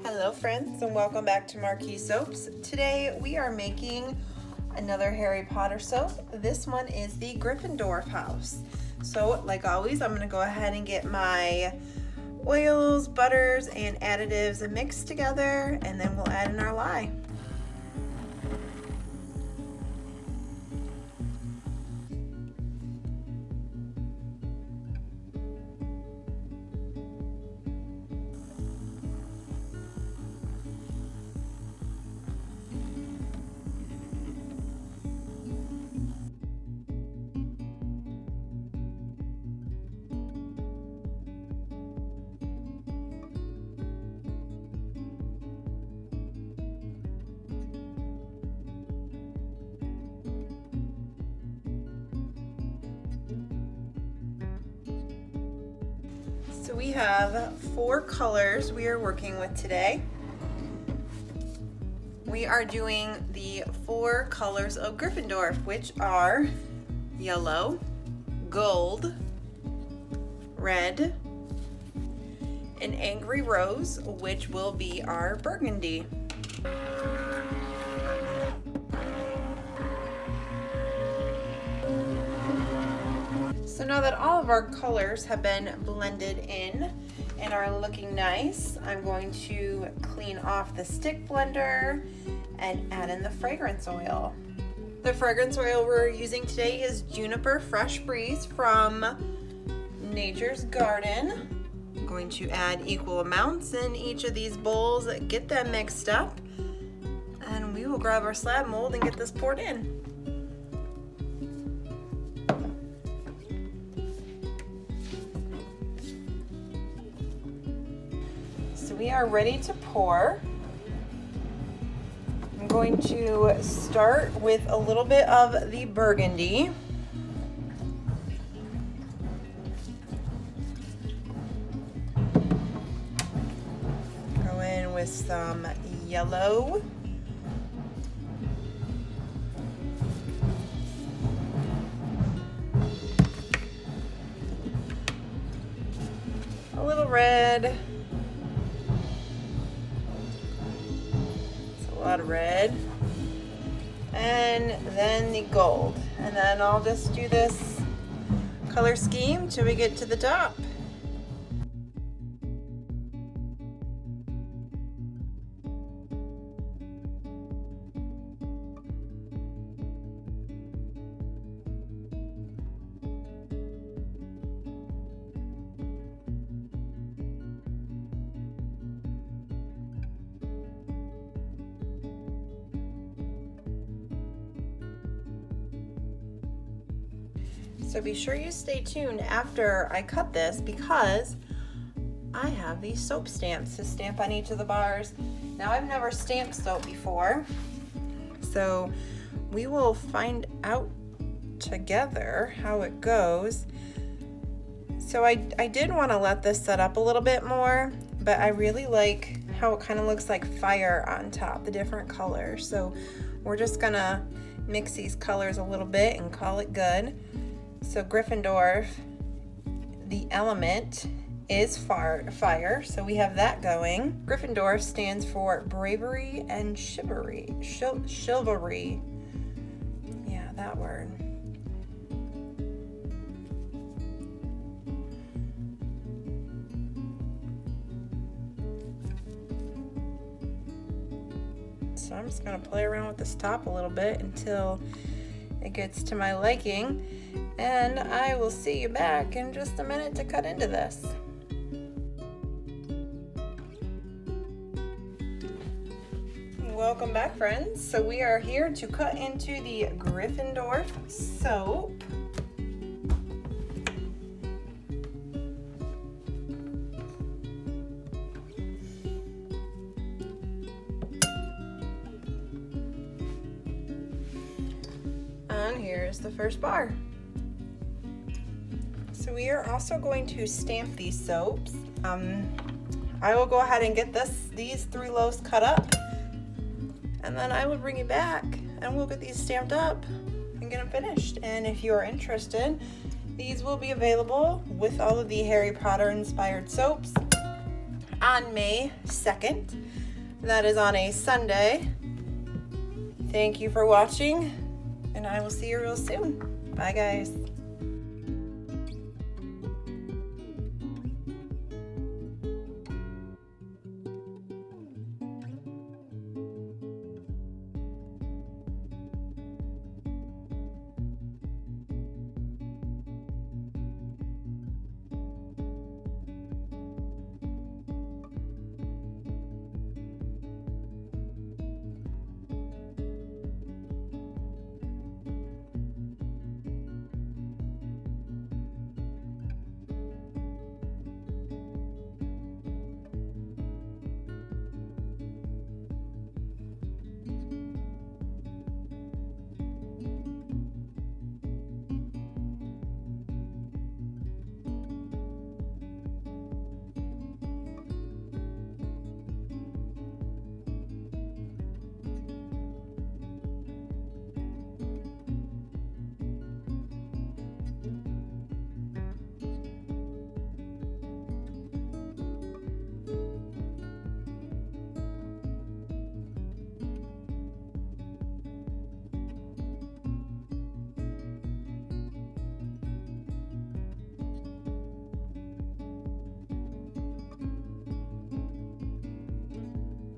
Hello friends, and welcome back to Marquee Soaps. Today we are making another Harry Potter soap. This one is the Gryffindor house. So like always, I'm going to go ahead and get my oils, butters, and additives mixed together, and then we'll add in our lye. So we have 4 colors we are working with today. We are doing the 4 colors of Gryffindor, which are yellow, gold, red, an angry rose, which will be our burgundy. So now that all of our colors have been blended in and are looking nice, I'm going to clean off the stick blender and add in the fragrance oil. The fragrance oil we're using today is Juniper Fresh Breeze from Nature's Garden. I'm going to add equal amounts in each of these bowls, get them mixed up, and we will grab our slab mold and get this poured in. We are ready to pour. I'm going to start with a little bit of the burgundy. Go in with some yellow. A little red. A lot of red, and then the gold, and then I'll just do this color scheme till we get to the top. So be sure you stay tuned after I cut this, because I have these soap stamps to stamp on each of the bars. Now I've never stamped soap before, so we will find out together how it goes. So I did want to let this set up a little bit more, but I really like how it kind of looks like fire on top, the different colors. So we're just gonna mix these colors a little bit and call it good. So Gryffindor, the element is fire, so we have that going. Gryffindor stands for bravery and chivalry. Yeah, that word. So I'm just gonna play around with this top a little bit until it gets to my liking, and I will see you back in just a minute to cut into this. Welcome back, friends. So we are here to cut into the Gryffindor soap. And here's the first bar. So we are also going to stamp these soaps. I will go ahead and get these 3 loaves cut up, and then I will bring you back and we'll get these stamped up and get them finished. And if you are interested, these will be available with all of the Harry Potter inspired soaps on May 2nd. That is on a Sunday. Thank you for watching, and I will see you real soon. Bye, guys.